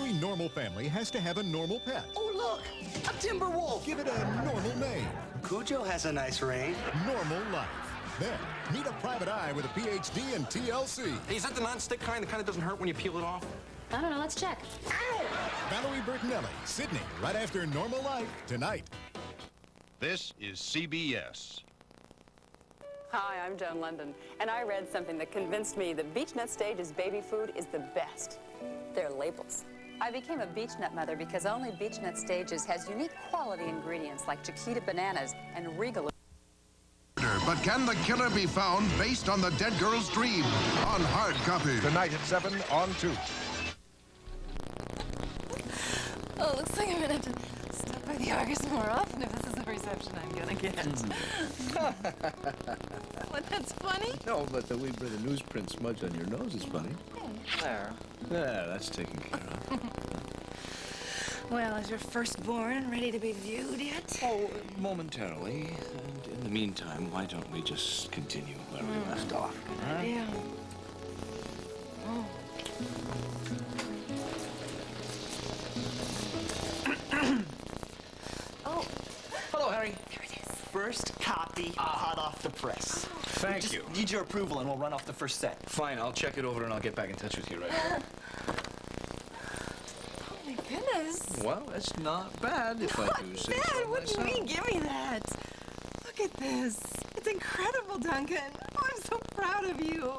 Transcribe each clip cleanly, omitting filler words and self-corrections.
Every normal family has to have a normal pet. Oh, look! A timber wolf! Give it a normal name. Cujo has a nice range. Normal life. Then, meet a private eye with a PhD in TLC. Hey, is that the non-stick kind? The kind that doesn't hurt when you peel it off? I don't know, let's check. Ow! Valerie Bertinelli, Sydney, right after Normal Life, tonight. This is CBS. Hi, I'm Joan London, and I read something that convinced me that Beech-Nut Stage's baby food is the best. Their labels. I became a beech-nut mother because only Beech-Nut Stages has unique quality ingredients like Chiquita bananas and Regal. But can the killer be found based on the dead girl's dream on hard copy? Tonight at 7 on 2. Oh, looks like I'm gonna have to stop by the Argus more often if this is the reception I'm gonna get. What, that's funny? No, but the wee bit of newsprint smudge on your nose is funny. There. Yeah, that's taken care of. Well, is your firstborn ready to be viewed yet? Oh, momentarily. And in the meantime, why don't we just continue where we left off? Good idea. Oh. Hello, Harry. Here it is. First copy, hot off the press. Thank you. Need your approval, and we'll run off the first set. Fine, I'll check it over and I'll get back in touch with you right away. Oh, my goodness. Well, that's not bad if I do say so Dad, wouldn't myself. we give me that? Look at this. It's incredible, Duncan. Oh, I'm so proud of you.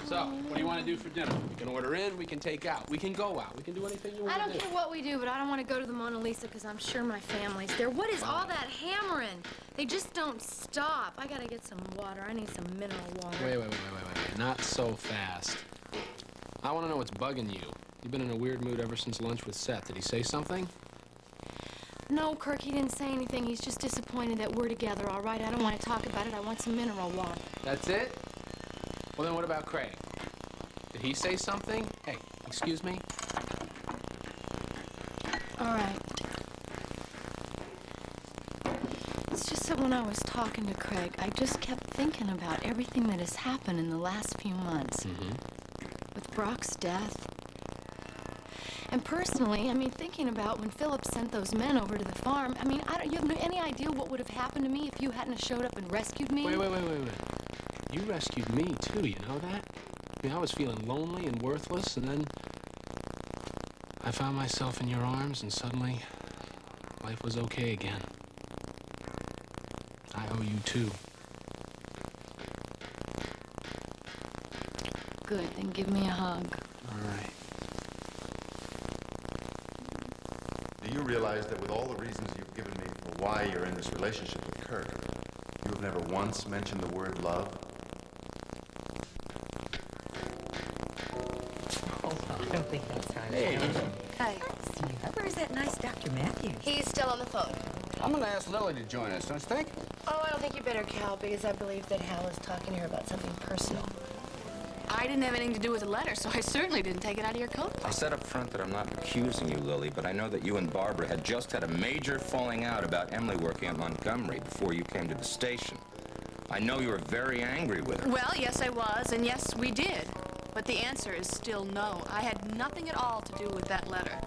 So, what do you want to do for dinner? We can order in, we can take out, we can go out, we can do anything you want I to don't do. care what we do, but I don't want to go to the Mona Lisa because I'm sure my family's there. What is all that hammering? They just don't stop. I gotta get some water. I need some mineral water. Wait. Not so fast. I want to know what's bugging you. You've been in a weird mood ever since lunch with Seth. Did he say something? No, Kirk, he didn't say anything. He's just disappointed that we're together, all right? I don't want to talk about it. I want some mineral water. That's it? Well, then what about Craig? Did he say something? Hey, excuse me? All right. It's just that when I was talking to Craig, I just kept thinking about everything that has happened in the last few months. Mm-hmm. With Brock's death. And personally, I mean, thinking about when Philip sent those men over to the farm, I mean, you have any idea what would have happened to me if you hadn't showed up and rescued me? Wait. You rescued me, too, you know that? I mean, I was feeling lonely and worthless, and then I found myself in your arms, and suddenly life was okay again. I owe you, too. Good, then give me a hug. All right. Do you realize that with all the reasons you've given me for why you're in this relationship with Kirk, you have never once mentioned the word love? I don't think that's right. Hey. Hi. Where's that nice Dr. Matthews? He's still on the phone. I'm going to ask Lily to join us, don't you think? Oh, I don't think you better, Cal, because I believe that Hal is talking to her about something personal. I didn't have anything to do with the letter, so I certainly didn't take it out of your coat. I said up front that I'm not accusing you, Lily, but I know that you and Barbara had just had a major falling out about Emily working at Montgomery before you came to the station. I know you were very angry with her. Well, yes, I was, and yes, we did. But the answer is still no. I had nothing at all to do with that letter.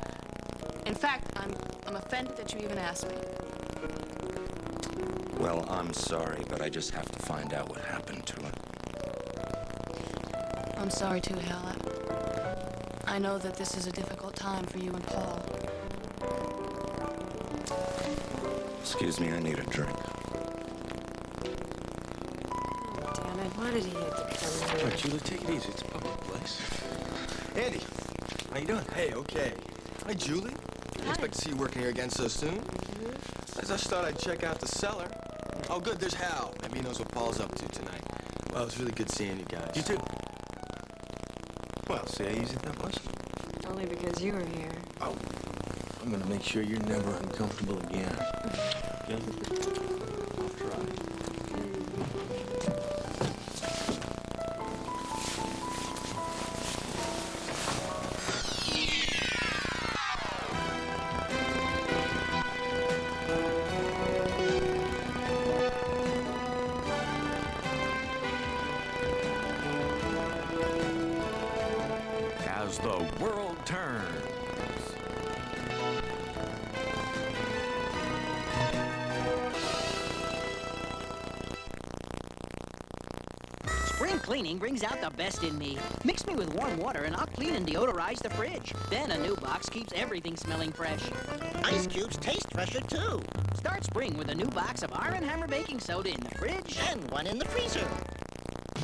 In fact, I'm offended that you even asked me. Well, I'm sorry, but I just have to find out what happened to her. I'm sorry too, Hal. I know that this is a difficult time for you and Paul. Excuse me, I need a drink. Damn it, why did he have to come All here? right, Julie, take it easy. It's a public place. Andy, how you doing? Hey, okay. Hi, Julie. I expect to see you working here again so soon. I just thought I'd check out the cellar. Oh, good, there's Hal. Maybe he knows what Paul's up to tonight. Well, it's really good seeing you guys. You too. Well, see, I use it that much. Only because you were here. Oh, I'm going to make sure you're never uncomfortable again. Okay? I'll try. as the world turns. Spring cleaning brings out the best in me. Mix me with warm water and I'll clean and deodorize the fridge. Then a new box keeps everything smelling fresh. Ice cubes taste fresher, too. Start spring with a new box of Iron Hammer baking soda in the fridge. And one in the freezer.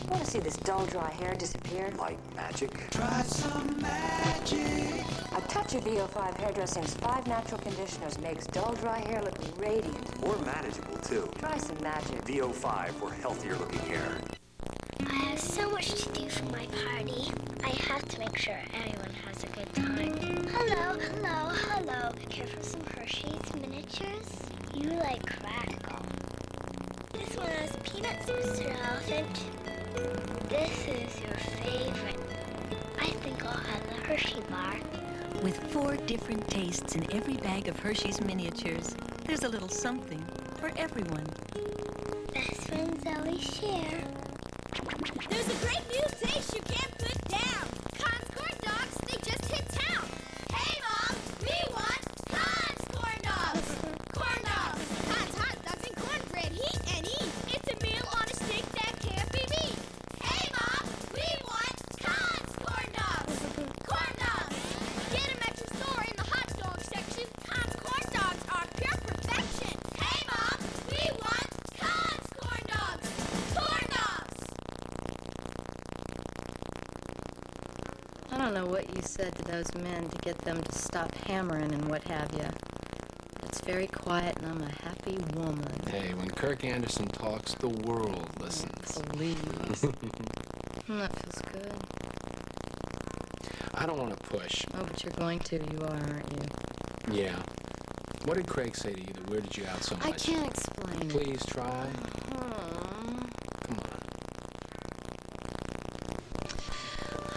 Want to see this dull, dry hair disappear? Like magic. Try some magic. Atwt VO5 hairdressing's 5 natural conditioners makes dull, dry hair look radiant. More manageable, too. Try some magic. VO5 for healthier looking hair. I have so much to do for my party. I have to make sure everyone has a good time. Hello, hello, hello. Care for some Hershey's miniatures? You like crackle. This one has peanuts, Mr. Elephant. This is your favorite. I think I'll have the Hershey bar. With 4 different tastes in every bag of Hershey's miniatures, there's a little something for everyone. Best friends always share. There's a great new taste you can't put down. Conn's corn dogs, they just hit town. Hey, Mom, we want Conn's corn dogs. Corn dogs. Conn's hot dogs and cornbread, heat and eat. It's a meal on a stick that can't be beat. Hey, Mom, we want Conn's corn dogs. Corn dogs. Get them at your store in the hot dog section. Conn's corn dogs are pure perfection. Hey, Mom, we want Conn's corn dogs. Corn dogs. I don't know what you said to those men to get them to stop hammering and what have you. It's very quiet and I'm a happy woman. Hey, when Kirk Anderson talks, the world listens. Please. That feels good. I don't want to push. Oh, but you're going to. You are, aren't you? Yeah. What did Craig say to you that weirded you out so much? I can't explain. Please try.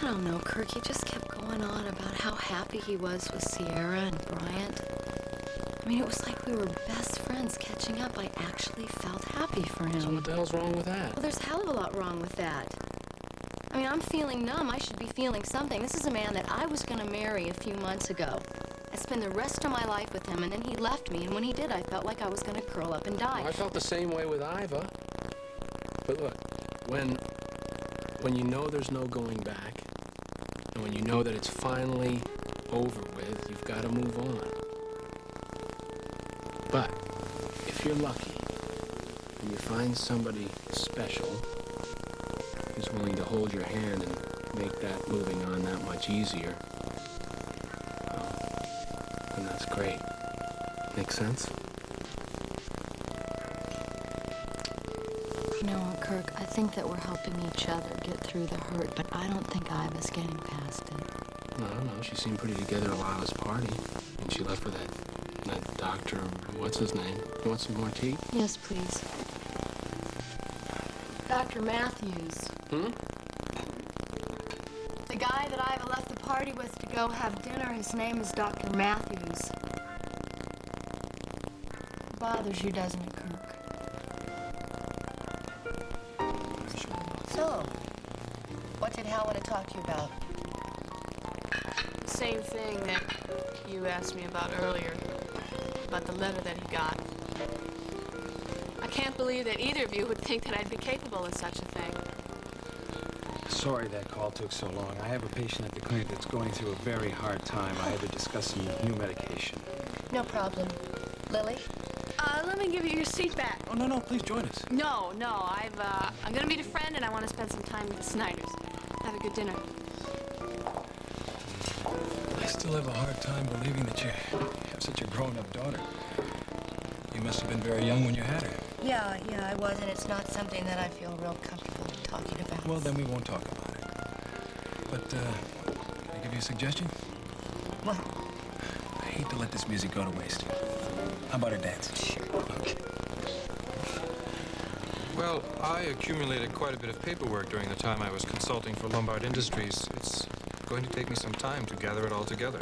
I don't know, Kirk. He just kept going on about how happy he was with Sierra and Bryant. I mean, it was like we were best friends catching up. I actually felt happy for him. So what the hell's wrong with that? Well, there's a hell of a lot wrong with that. I mean, I'm feeling numb. I should be feeling something. This is a man that I was going to marry a few months ago. I spent the rest of my life with him, and then he left me. And when he did, I felt like I was going to curl up and die. Well, I felt the same way with Iva. But look, when you know there's no going back, and when you know that it's finally over with, you've got to move on. But if you're lucky and you find somebody special who's willing to hold your hand and make that moving on that much easier, well, then that's great. Make sense? You know, Kirk, I think that we're helping each other get through the hurt, but I don't think Iva's getting past it. No, she seemed pretty together at Lila's party. And she left with that doctor, what's his name? You want some more tea? Yes, please. Dr. Matthews. The guy that Iva left the party with to go have dinner, his name is Dr. Matthews. Bothers you, doesn't it, Kirk? So, what did Hal want to talk to you about? The same thing that you asked me about earlier, about the letter that he got. I can't believe that either of you would think that I'd be capable of such a thing. Sorry that call took so long. I have a patient at the clinic that's going through a very hard time. I had to discuss some new medication. No problem. Lily? Let me give you your seat back. Oh, no, please join us. No, I'm gonna meet a friend and I want to spend some time with the Snyders. Have a good dinner. I still have a hard time believing that you have such a grown-up daughter. You must have been very young when you had her. Yeah, I was, and it's not something that I feel real comfortable talking about. Well, then we won't talk about it. But, can I give you a suggestion? What? I hate to let this music go to waste. How about a dance? Sure. Okay. Well, I accumulated quite a bit of paperwork during the time I was consulting for Lombard Industries. It's going to take me some time to gather it all together.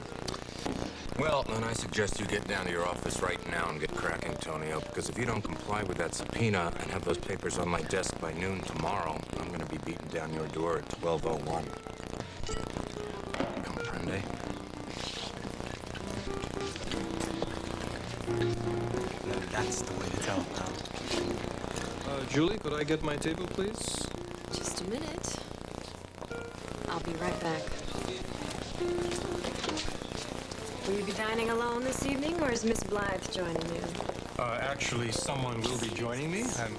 Well, then I suggest you get down to your office right now and get cracking, Tonio, because if you don't comply with that subpoena and have those papers on my desk by noon tomorrow, I'm going to be beating down your door at 12:01. Come on. someday. That's the way to tell him, pal. Julie, could I get my table, please? Just a minute. I'll be right back. Will you be dining alone this evening, or is Miss Blythe joining you? Actually, someone will be joining me. I'm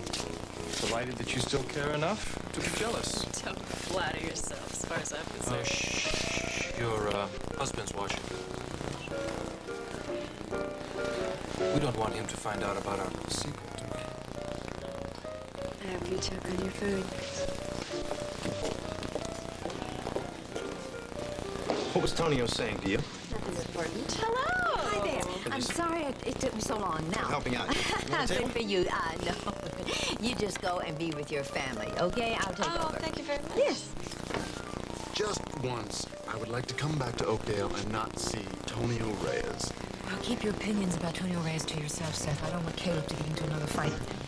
delighted that you still care enough to be jealous. Don't flatter yourself, as far as I'm concerned. Shh. Your husband's watching. We don't want him to find out about our secret. I hope you choke on your food. What was Tonio saying to you? Nothing important. Hello! Hi there. I'm sorry it took me so long now. Helping out. Good for you. No. You just go and be with your family, okay? I'll take over. Oh, thank you very much. Yes. Just once, I would like to come back to Oakdale and not see Tonio Reyes. Well, keep your opinions about Tonio Reyes to yourself, Seth. I don't want Caleb to get into another fight with him.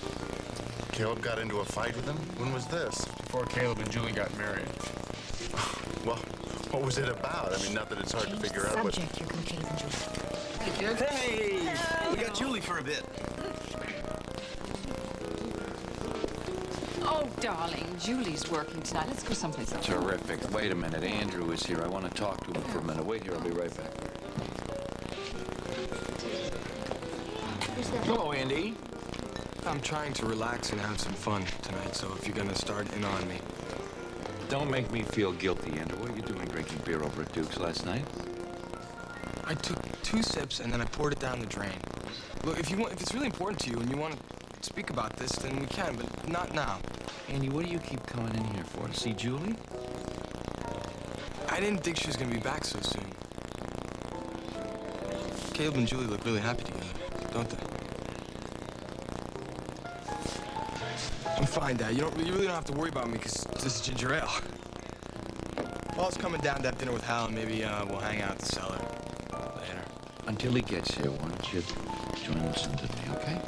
Caleb got into a fight with him? When was this? Before Caleb and Julie got married. Well, what was it about? I mean, not that it's hard to figure out what... Subject, you're going to Caleb and Julie. Hey, kid. Hey! We got Julie for a bit. Oh, darling, Julie's working tonight. Let's go someplace else. Terrific. Wait a minute. Andrew is here. I want to talk to him for a minute. Wait here. I'll be right back. Hello, Andy. I'm trying to relax and have some fun tonight, so if you're gonna start in on me. Don't make me feel guilty, Andrew. What were you doing drinking beer over at Duke's last night? I took 2 sips and then I poured it down the drain. Look, if it's really important to you and you want to speak about this, then we can, but not now. Andy, what do you keep coming in here for? To see Julie? I didn't think she was gonna be back so soon. Caleb and Julie look really happy together, don't they? I'm fine, Dad. You really don't have to worry about me because this is ginger ale. Paul's coming down to have dinner with Hal, and maybe we'll hang out at the cellar later. Until he gets here, why don't you join us in today, okay?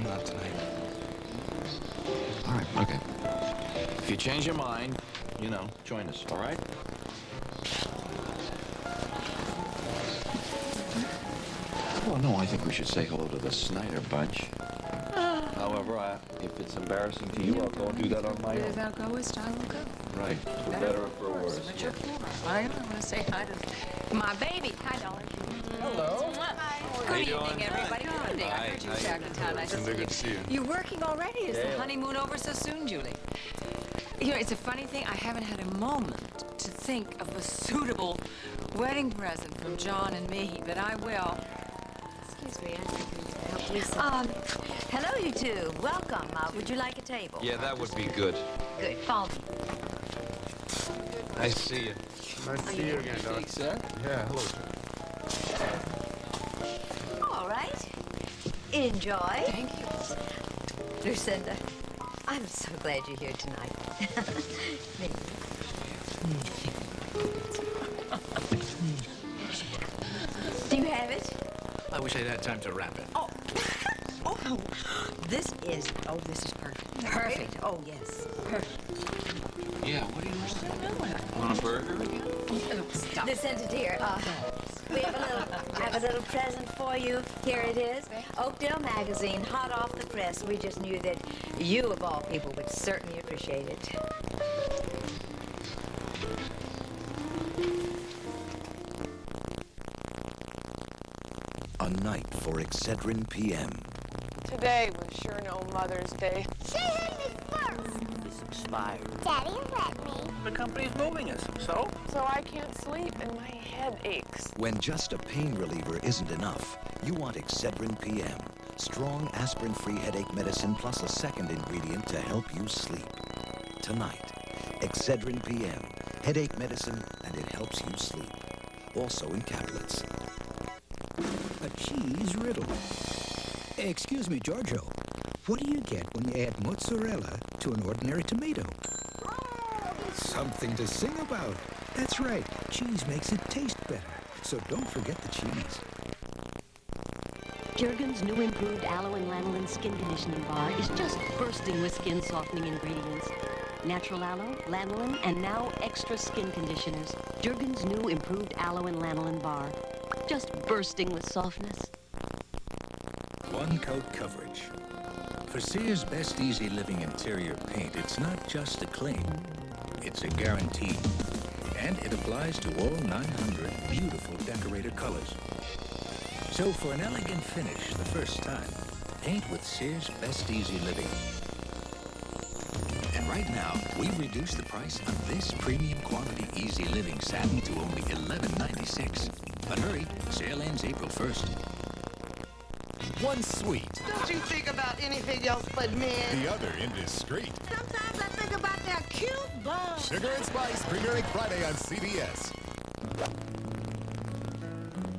Not tonight. All right, okay. If you change your mind, you know, join us, all right? Well, no, I think we should say hello to the Snyder bunch. However, if it's embarrassing to you, I'll go and do that on my own. Thou goest, I will go. Right, for better or for worse. Richard, I want to say hi to my baby. Hi, darling. Hello. Good evening, everybody. Good evening. I heard you were back in town. Nice to see you. You're working already? Is the honeymoon over so soon, Julie? You know, it's a funny thing. I haven't had a moment to think of a suitable wedding present from John and me, but I will. Excuse me, I think I need to help Lisa. Hello, you two. Welcome. Would you like a table? Yeah, that would be good. Good. Follow me. Nice to see you. Nice to see you again, Doc. Sir? Yeah, hello, sir. All right. Enjoy. Thank you. Lucinda, I'm so glad you're here tonight. Do you have it? I wish I'd had time to wrap it. Oh, this is perfect. Perfect. Oh, yes. Perfect. Yeah, what do you want a burger again? Stop. Lucinda, dear, we have a little present for you. Here it is. Oakdale Magazine, hot off the press. We just knew that you, of all people, would certainly appreciate it. A night for Excedrin PM. Today was sure no Mother's Day. Say hey, Miss First. It's expired. Daddy let me. The company's moving us, so? So I can't sleep and my head aches. When just a pain reliever isn't enough, you want Excedrin PM. Strong aspirin-free headache medicine plus a second ingredient to help you sleep. Tonight, Excedrin PM. Headache medicine, and it helps you sleep. Also in tablets. A cheese riddle. Excuse me, Giorgio. What do you get when you add mozzarella to an ordinary tomato? Something to sing about. That's right. Cheese makes it taste better. So don't forget the cheese. Jergens' new improved aloe and lanolin skin conditioning bar is just bursting with skin-softening ingredients. Natural aloe, lanolin, and now extra skin conditioners. Jergens' new improved aloe and lanolin bar. Just bursting with softness. One coat coverage. For Sears' Best Easy Living interior paint, it's not just a claim, it's a guarantee. And it applies to all 900 beautiful decorator colors. So for an elegant finish the first time, paint with Sears' Best Easy Living. And right now, we've reduced the price on this premium quality Easy Living satin to only $11.96. But hurry, sale ends April 1st. One sweet, Don't you think about anything else but men? the other indiscreet. Sometimes I think about their cute bums. Sugar and Spice, premiering Friday on CBS.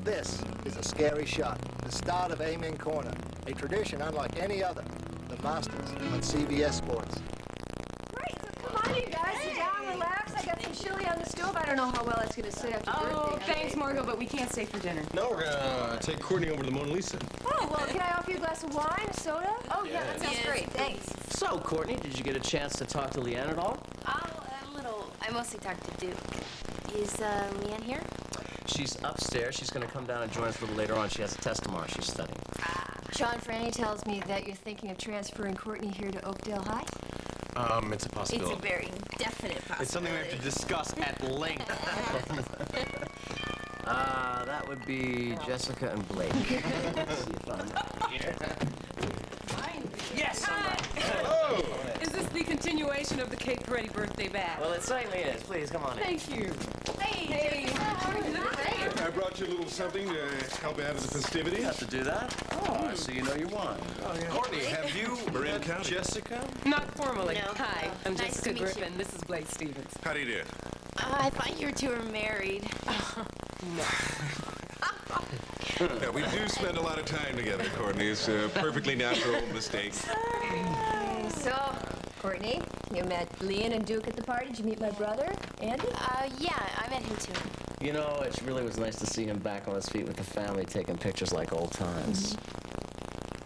This is a scary shot, the start of Amen Corner, a tradition unlike any other. The Masters on CBS Sports. Come on, you guys, sit down, relax. I got some chili on the stove. I don't know how well it's going to sit after birthday. Thanks, Margot, but we can't stay for dinner. No, we're gonna take Courtney over to the Mona Lisa. Oh, well, can I offer you a glass of wine, a soda? Oh, yeah, that sounds great. Thanks. So, Courtney, did you get a chance to talk to Leanne at all? Oh, a little. I mostly talked to Duke. Is Leanne here? She's upstairs. She's going to come down and join us a little later on. She has a test tomorrow. She's studying. Sean Franny tells me that you're thinking of transferring Courtney here to Oakdale High. It's a possibility. It's a very definite possibility. It's something we have to discuss at length. That would be Jessica and Blake. See if I'm here. Yes, I'm right. Hello. Is this the continuation of the Kate Peretti birthday bash? Well, it certainly is. Please, come on in. Thank you. Hey. I brought you a little something to help out with the festivities. You have to do that? Oh, I see you know you won. Oh, yeah. Courtney, have you met Jessica? Not formally. No. Hi, I'm Nice Jessica to meet Griffin. This is Blake Stevens. How do you do? I thought you two were married. Yeah, we do spend a lot of time together, Courtney. It's a perfectly natural mistake. So, Courtney, you met Leanne and Duke at the party. Did you meet my brother, Andy? Yeah, I met him too. You know, it really was nice to see him back on his feet with the family, taking pictures like old times.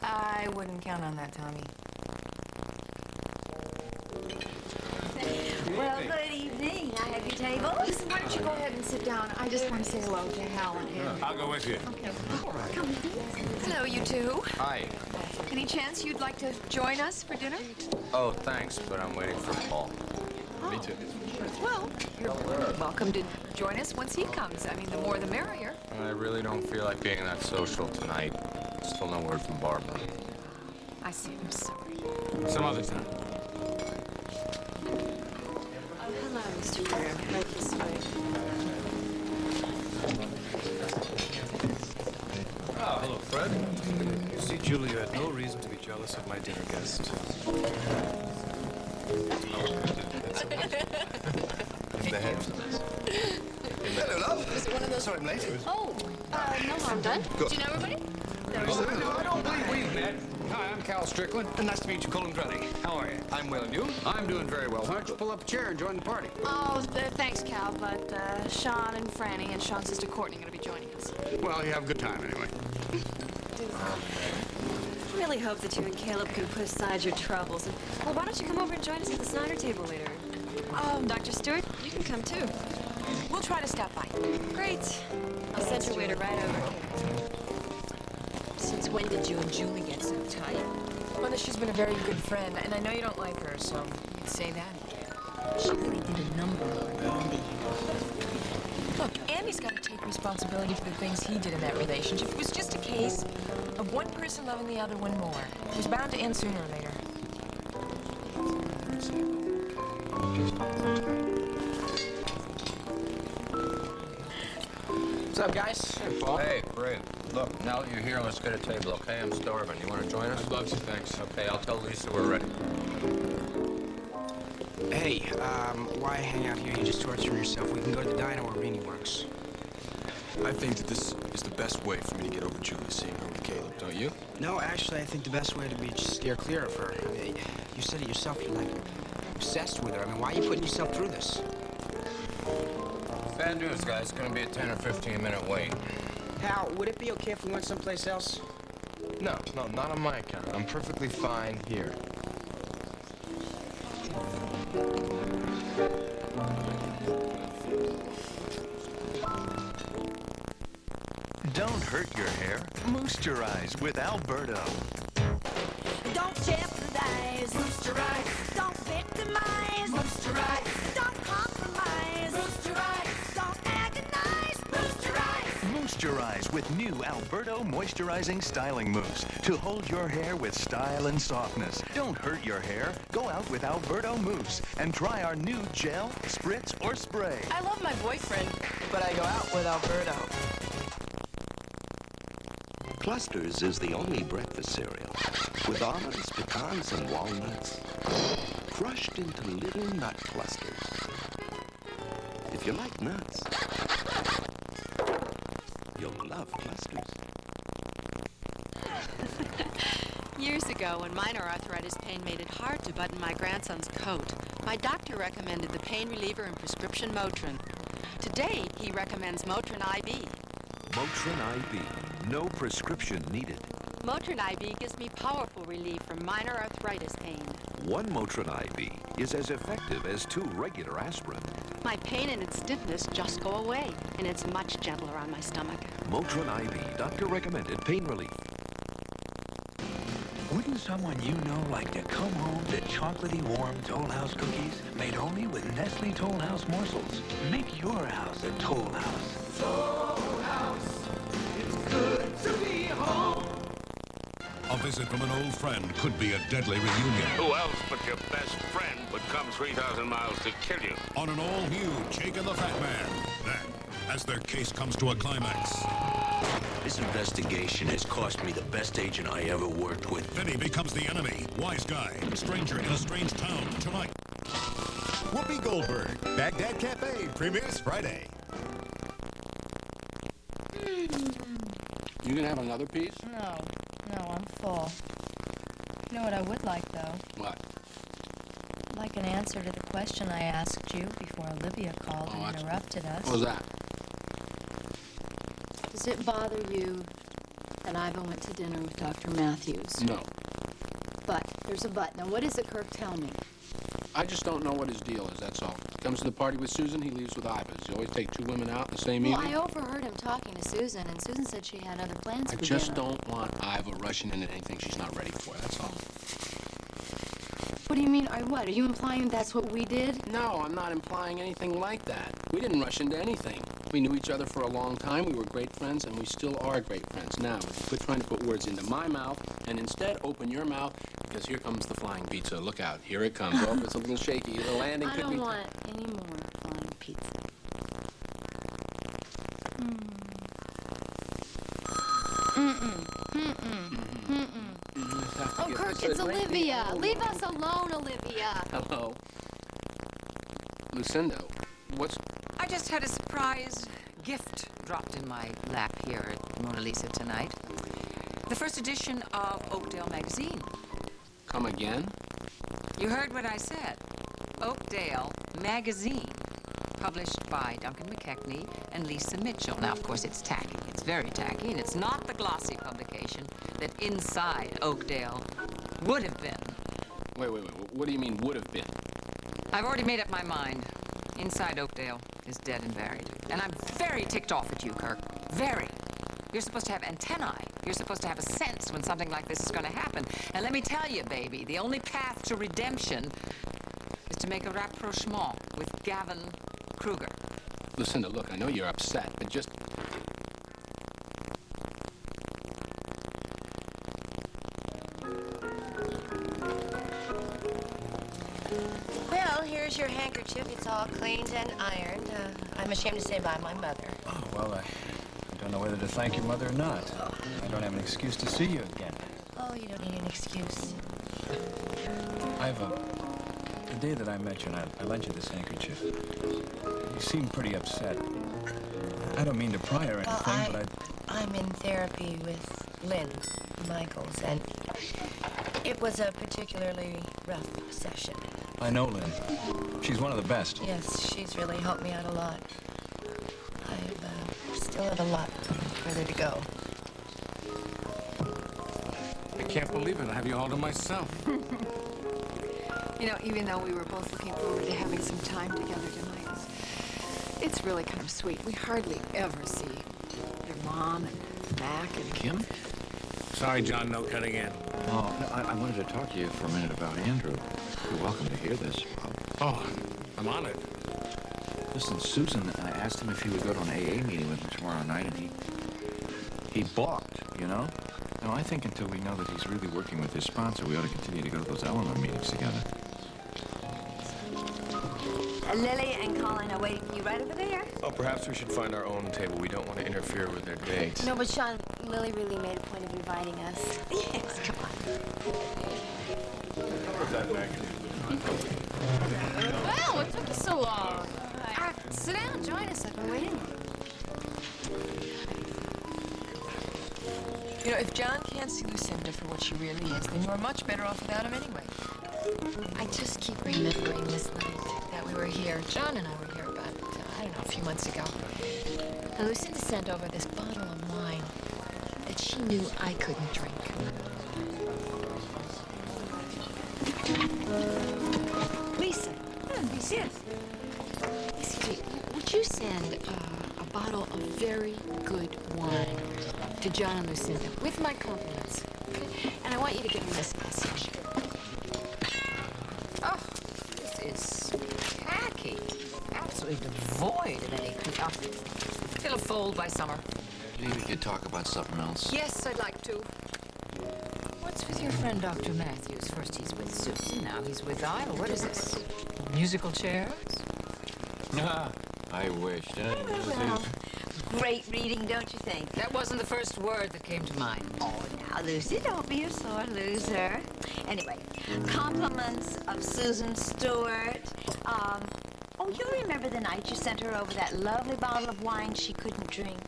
I wouldn't count on that, Tommy. Well, good evening. I have your table. Listen, why don't you go ahead and sit down? I just want to say hello to Hal and him. I'll go with you. Okay. Come. Hello, you two. Hi. Any chance you'd like to join us for dinner? Oh, thanks, but I'm waiting for Paul. Me too. Well, you're welcome to join us once he comes. I mean, the more the merrier. I really don't feel like being that social tonight. Still no word from Barbara. I see. I'm sorry. Some other time. Hello, Mr. Fair. Right this way. Ah, hello, Fred. You see, Julie, you had no reason to be jealous of my dinner guest. Hello, love. Was it one of those? Sorry I'm late. Oh, no harm done. Good. Do you know everybody? No, I don't believe we've met. Hi, I'm Cal Strickland. Nice to meet you, Colin Dreddy. How are you? I'm well, and you? I'm doing very well. Why don't you pull up a chair and join the party? Oh, thanks, Cal, but Sean and Franny and Sean's sister Courtney are going to be joining us. Well, you have a good time anyway. I really hope that you and Caleb can put aside your troubles. Well, why don't you come over and join us at the Snyder table later? Dr. Stewart, you can come too. We'll try to stop by. Great. I'll send your waiter right over. Since when did you and Julie get so tight? Well, she's been a very good friend, and I know you don't like her, so you'd say that. She really did a number on Andy. Look, Andy's got to take responsibility for the things he did in that relationship. It was just a case of one person loving the other one more. It was bound to end sooner or later. What's up, guys? Hey, Paul. Hey, great. Look, now that you're here, let's get a table, okay? I'm starving. You want to join us? I'd love to, thanks. Okay, I'll tell Lisa we're ready. Hey, why hang out here? You just torture yourself. We can go to the diner where Rini works. I think that this is the best way for me to get over Julie, seeing her with Caleb, don't you? No, actually, I think the best way to be just steer clear of her. I mean, you said it yourself, you're like obsessed with her. I mean, why are you putting yourself through this? Bad news, guys. It's going to be a 10 or 15-minute wait. Hal, would it be okay if we went someplace else? No, not on my account. I'm perfectly fine here. Don't hurt your hair. Moisturize with Alberto. Don't jeopardize. Moisturize. Don't victimize. Moisturize. Don't compromise. Moisturize. Don't agonize. Moisturize. Moisturize with new Alberto moisturizing styling mousse to hold your hair with style and softness. Don't hurt your hair. Go out with Alberto mousse and try our new gel, spritz, or spray. I love my boyfriend, but I go out with Alberto. Clusters is the only breakfast cereal with almonds, pecans, and walnuts crushed into little nut clusters. If you like nuts, you'll love clusters. Years ago, when minor arthritis pain made it hard to button my grandson's coat, my doctor recommended the pain reliever and prescription Motrin. Today, he recommends Motrin IB. Motrin IB. No prescription needed. Motrin IB gives me powerful relief from minor arthritis pain. One Motrin IB is as effective as 2 regular aspirin. My pain and its stiffness just go away, and it's much gentler on my stomach. Motrin IB, doctor-recommended pain relief. Wouldn't someone you know like to come home to chocolatey warm Toll House cookies made only with Nestle Toll House morsels? Make your house a Toll House. Toll House, it's good to be home. A visit from an old friend could be a deadly reunion. Who else but your best friend would come 3,000 miles to kill you? On an all-new Jake and the Fat Man. Then, as their case comes to a climax, this investigation has cost me the best agent I ever worked with. Vinny becomes the enemy. Wise guy, stranger in a strange town, tonight. Whoopi Goldberg, Baghdad Cafe, premieres Friday. You gonna have another piece? No, I'm full. You know what I would like, though? What? I'd like an answer to the question I asked you before Olivia called and interrupted us. What was that? Does it bother you that Iva went to dinner with Dr. Matthews? No. But, there's a but. Now, what is it, Kirk? Tell me. I just don't know what his deal is, that's all. He comes to the party with Susan, he leaves with Iva. Does he always take 2 women out the same evening? Well, I overheard him talking to Susan, and Susan said she had other plans for I just dinner. don't want Iva rushing into anything she's not ready for, that's all. What do you mean, what? Are you implying that's what we did? No, I'm not implying anything like that. We didn't rush into anything. We knew each other for a long time, we were great friends, and we still are great friends. Now, quit trying to put words into my mouth, and instead open your mouth, because here comes the flying pizza. Look out, here it comes. Oh, it's a little shaky. The landing I could be... don't want any more flying pizza. Oh, Kirk, it's Olivia. Leave us alone, Olivia. Hello. Lucinda, what's... I just had a surprise gift dropped in my lap here at Mona Lisa tonight. The first edition of Oakdale magazine. Come again? You heard what I said. Oakdale magazine, published by Duncan McKechnie and Lisa Mitchell. Now, of course, it's tacky. It's very tacky, and it's not the glossy publication that Inside Oakdale would have been. Wait. What do you mean, would have been? I've already made up my mind. Inside Oakdale is dead and buried. And I'm very ticked off at you, Kirk. Very. You're supposed to have antennae. You're supposed to have a sense when something like this is going to happen. And let me tell you, baby, the only path to redemption is to make a rapprochement with Gavin Kruger. Lucinda, look, I know you're upset, but just... Well, here's your handkerchief. It's all cleaned and ironed. I'm ashamed to say by my mother. Oh, well, I don't know whether to thank your mother or not. I don't have an excuse to see you again. Oh, you don't need an excuse. Iva, the day that I met you and I lent you this handkerchief, you seemed pretty upset. I don't mean to pry or anything, but I'm in therapy with Lynn Michaels, and it was a particularly rough session. I know Lynn. She's one of the best. Yes, she's really helped me out a lot. I've still have a lot further to go. I can't believe it. I have you all to myself. You know, even though we were both looking forward to having some time together tonight, it's really kind of sweet. We hardly ever see your mom and Mac and Kim? Sorry, John, no cutting in. Oh, no, I wanted to talk to you for a minute about Andrew. You're welcome to hear this. Oh, I'm honored. Listen, Susan, I asked him if he would go to an AA meeting with me tomorrow night, and he balked, you know? No, I think until we know that he's really working with his sponsor, we ought to continue to go to those Eleanor meetings together. Lily and Colin are waiting for you right over there. Well, perhaps we should find our own table. We don't want to interfere with their dates. No, but Sean, Lily really made a point of inviting us. Yes, come on. Well, what took you so long? Sit down, join us. I've been waiting. You know, if John can't see Lucinda for what she really is, then you're much better off without him anyway. I just keep remembering this night that we were here. John and I were here about, I don't know, a few months ago. And Lucinda sent over this bottle of wine that she knew I couldn't drink. Lisa. Yes. Excuse me, would you send a bottle of very good wine to John and Lucinda with my compliments? Okay? And I want you to give them this message. Oh, this is tacky. Absolutely devoid of any payoff. It'll fold by summer. Maybe we could talk about something else. Yes, I'd like to. What's with your friend Dr. Matthews? First he's with Susan, now he's with Ida. What is this? Musical chairs? Ah, I wish. Well, great reading, don't you think? That wasn't the first word that came to mind. Oh, now, Lucy, don't be a sore loser. Anyway, compliments of Susan Stewart. Oh, you remember the night you sent her over that lovely bottle of wine she couldn't drink?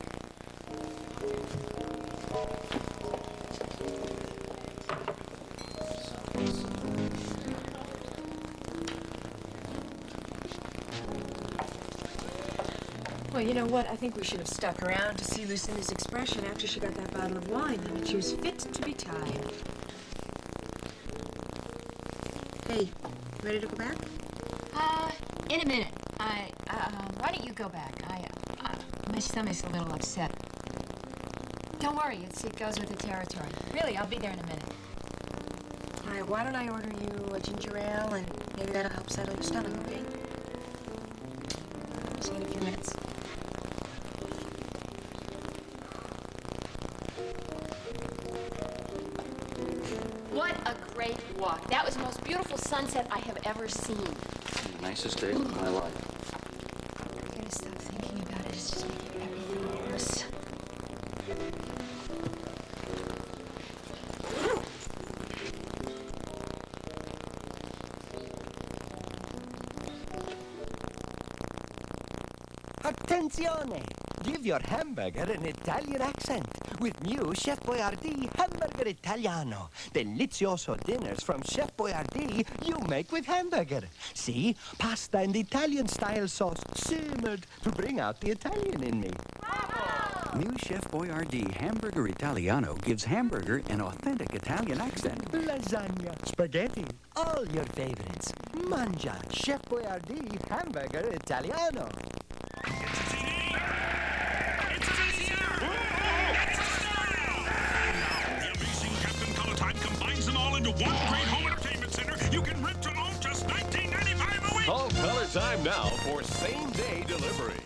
Well, you know what? I think we should have stuck around to see Lucinda's expression after she got that bottle of wine. I mean, she was fit to be tied. Hey, ready to go back? In a minute. Why don't you go back? My stomach's a little upset. Don't worry, it goes with the territory. Really, I'll be there in a minute. All right, why don't I order you a ginger ale, and maybe that'll help settle your stomach, okay? See you in a few minutes. What a great walk. That was the most beautiful sunset I have ever seen. The nicest day of my life. I'm gonna stop thinking about it. It's just making everything worse. Attenzione! Give your hamburger an Italian accent with new Chef Boyardee Hamburger Italiano. Delizioso dinners from Chef Boyardee you make with hamburger. See? Pasta and Italian-style sauce simmered to bring out the Italian in me. New Chef Boyardee Hamburger Italiano gives hamburger an authentic Italian accent. Lasagna, spaghetti, all your favorites. Mangia Chef Boyardee Hamburger Italiano. Into one great home entertainment center, you can rent to own just $19.95 a week. Call Color Time now for same-day delivery.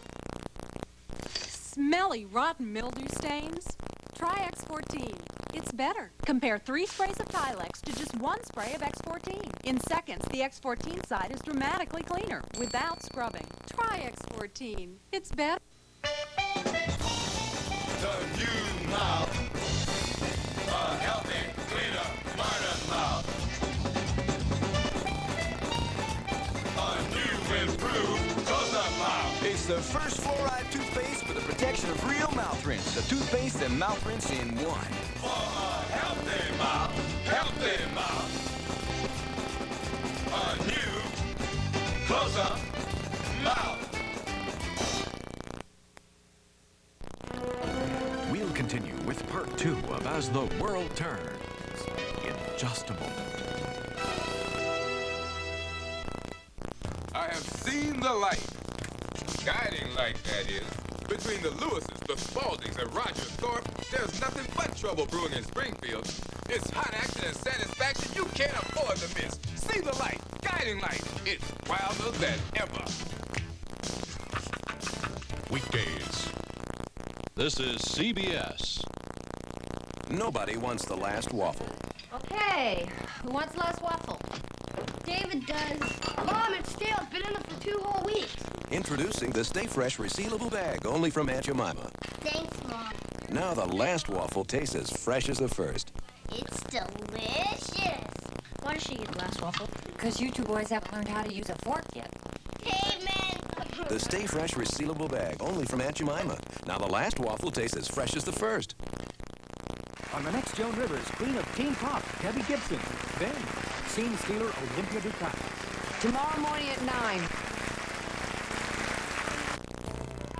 Smelly, rotten mildew stains? Try X14. It's better. Compare 3 sprays of Tilex to just 1 spray of X14. In seconds, the X14 side is dramatically cleaner without scrubbing. Try X14. It's better. The new mouth. A healthy, cleaner, smarter mouth. A new, improved, close-up mouth. It's the first fluoride toothpaste for the protection of real mouth rinse. A toothpaste and mouth rinse in one. For a healthy mouth, healthy mouth. A new, close-up mouth. We'll continue with part 2 of As the World Turns in just a moment. seen the light. Guiding light, that is. Between the Lewises, the Spauldings, and Roger Thorpe, there's nothing but trouble brewing in Springfield. It's hot action and satisfaction you can't afford to miss. See the light, guiding light. It's wilder than ever. Weekdays. This is CBS. Nobody wants the last waffle. Okay, who wants the last waffle? David does. Mom, it's stale. It's been in it for 2 whole weeks. Introducing the Stay Fresh resealable bag, only from Aunt Jemima. Thanks, Mom. Now the last waffle tastes as fresh as the first. It's delicious. Why does she get the last waffle? Because you two boys haven't learned how to use a fork yet. Hey, man. The Stay Fresh resealable bag, only from Aunt Jemima. Now the last waffle tastes as fresh as the first. On the next Joan Rivers, Queen of Teen Pop, Debbie Gibson. Then, scene stealer Olympia Dukakis. Tomorrow morning at 9.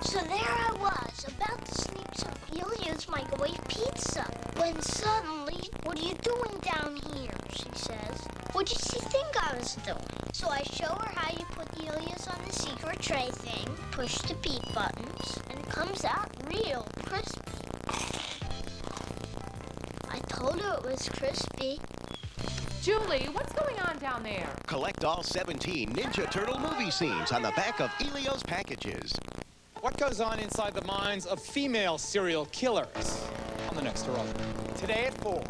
So there I was, about to sneak some Elia's microwave pizza, when suddenly, "What are you doing down here?" she says. "What did she think I was doing?" So I show her how you put Elia's on the secret tray thing, push the beep buttons, and it comes out real crispy. I told her it was crispy. Julie, what's going on down there? Collect all 17 Ninja Turtle movie scenes on the back of Elio's packages. What goes on inside the minds of female serial killers? On the next Heroic. Today at 4.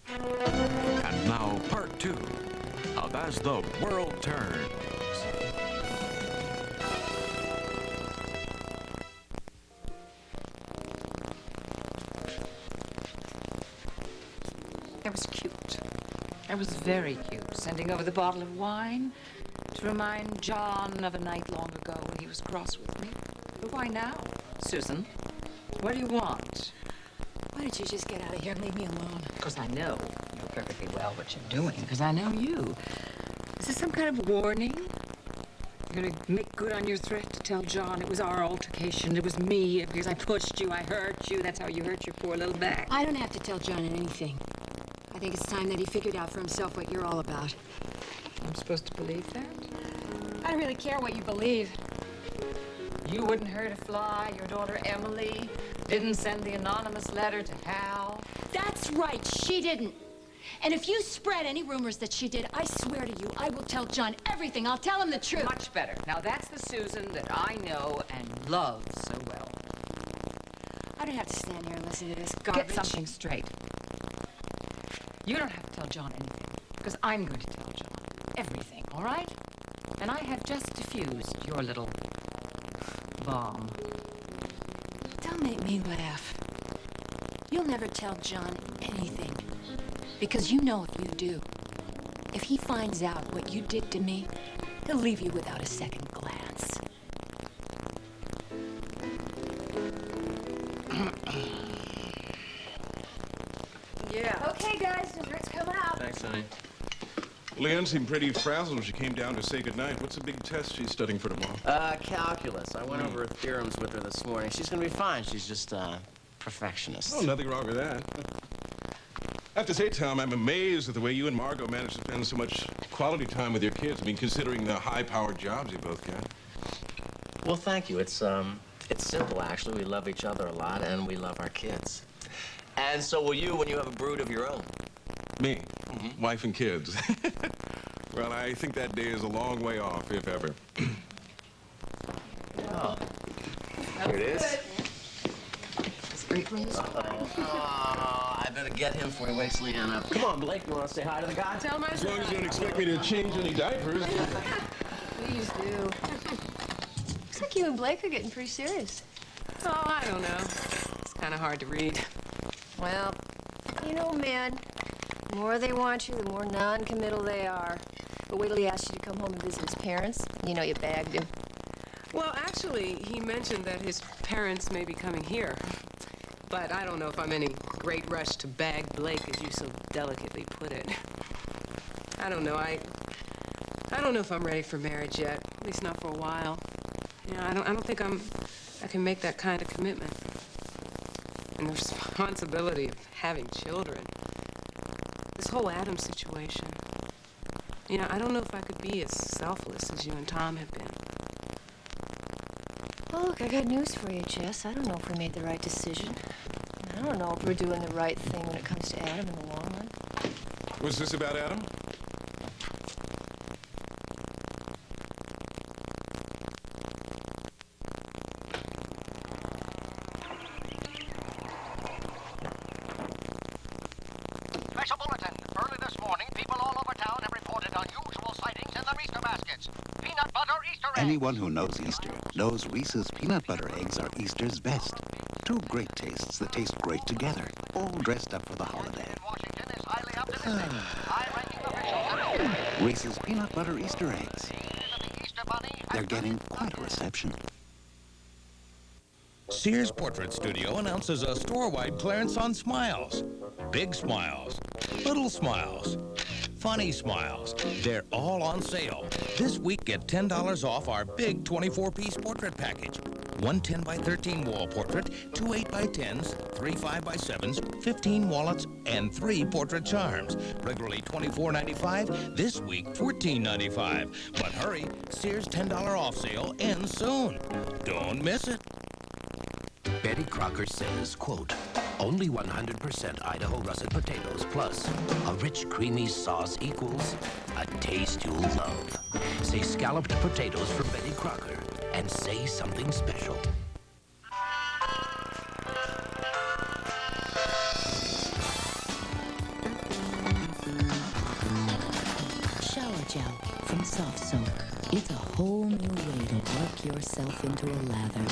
And now, part 2 of As the World Turns. That was cute. That was very cute. Sending over the bottle of wine to remind John of a night long ago when he was cross with me. But why now? Susan, what do you want? Why don't you just get out of here and leave me alone? Because I know perfectly well what you're doing. Because I know you. Is this some kind of warning? You're gonna make good on your threat to tell John it was our altercation. It was me because I pushed you. I hurt you. That's how you hurt your poor little back. I don't have to tell John anything. I think it's time that he figured out for himself what you're all about. I'm supposed to believe that? I don't really care what you believe. You wouldn't hurt a fly. Your daughter Emily didn't send the anonymous letter to Hal. That's right, she didn't. And if you spread any rumors that she did, I swear to you, I will tell John everything. I'll tell him the truth. Much better. Now that's the Susan that I know and love so well. I don't have to stand here and listen to this garbage. Get something straight. You don't have to tell John anything, because I'm going to tell John everything, all right? And I have just diffused your little bomb. Don't make me laugh. You'll never tell John anything. Because you know if you do, if he finds out what you did to me, he'll leave you without a second glance. Yeah. Okay, guys, dessert's come out. Thanks, honey. Leanne seemed pretty frazzled when she came down to say goodnight. What's the big test she's studying for tomorrow? Calculus. I went over her theorems with her this morning. She's gonna be fine. She's just, perfectionist. Oh, nothing wrong with that. I have to say, Tom, I'm amazed at the way you and Margot managed to spend so much quality time with your kids. I mean, considering the high-powered jobs you both got. Well, thank you. It's simple, actually. We love each other a lot, and we love our kids. And so will you when you have a brood of your own. Me? Wife and kids. Well, I think that day is a long way off, if ever. Oh. Here it is. Great news. I better get him before he wakes Leanne up. Come on, Blake, you want to say hi to the guy? Tell him As long as you don't expect me to change any diapers. Please do. Looks like you and Blake are getting pretty serious. Oh, I don't know. It's kind of hard to read. Well, you know, man, the more they want you, the more non-committal they are. But wait till he asks you to come home and visit his parents. You know you bagged him. Well, actually, he mentioned that his parents may be coming here. But I don't know if I'm any great rush to bag Blake, as you so delicately put it. I don't know. I don't know if I'm ready for marriage yet. At least not for a while. You know, I don't think I can make that kind of commitment. And the responsibility of having children. This whole Adam situation. You know, I don't know if I could be as selfless as you and Tom have been. Well, look, I got news for you, Jess. I don't know if we made the right decision. I don't know if we're doing the right thing when it comes to Adam in the long run. Was this about Adam? Special bulletin. Early this morning, people all over town have reported unusual sightings in their Easter baskets. Peanut butter Easter eggs. Anyone who knows Easter knows Reese's peanut butter eggs are Easter's best. Two great tastes that taste great together, all dressed up for the holiday. Reese's peanut butter Easter eggs. They're getting quite a reception. Sears Portrait Studio announces a store-wide clearance on smiles. Big smiles, little smiles, funny smiles. They're all on sale. This week, get $10 off our big 24-piece portrait package. One 10x13 wall portrait, two 8x10s, three 5x7s, 15 wallets, and 3 portrait charms. Regularly $24.95, this week $14.95. But hurry, Sears $10 off sale ends soon. Don't miss it. Betty Crocker says, quote, only 100% Idaho russet potatoes plus a rich, creamy sauce equals a taste you'll love. Say scalloped potatoes from Betty Crocker and say something special. Shower gel from Soft Soap. It's a whole new way to work yourself into a lather.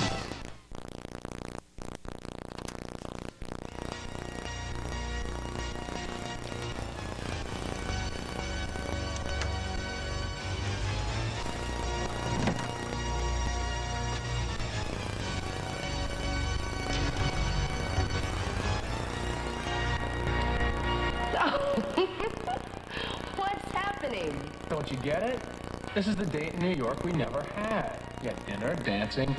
What's happening? Don't you get it? This is the date in New York we never had. You had dinner, dancing,